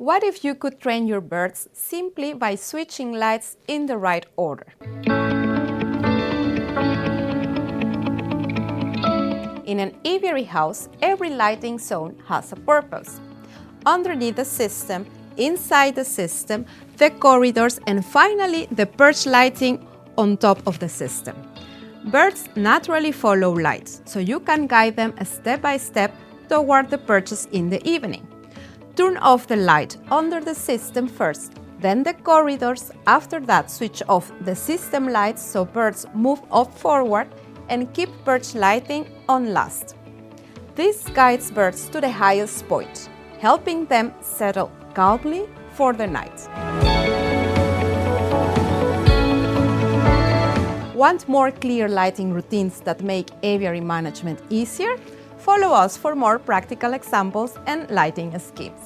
What if you could train your birds simply by switching lights in the right order? In an aviary house, every lighting zone has a purpose. Underneath the system, inside the system, the corridors, and finally the perch lighting on top of the system. Birds naturally follow lights, so you can guide them step by step toward the perches in the evening. Turn off the light under the system first, then the corridors. After that, switch off the system lights so birds move up forward and keep perch lighting on last. This guides birds to the highest point, helping them settle calmly for the night. Want more clear lighting routines that make aviary management easier? Follow us for more practical examples and lighting schemes.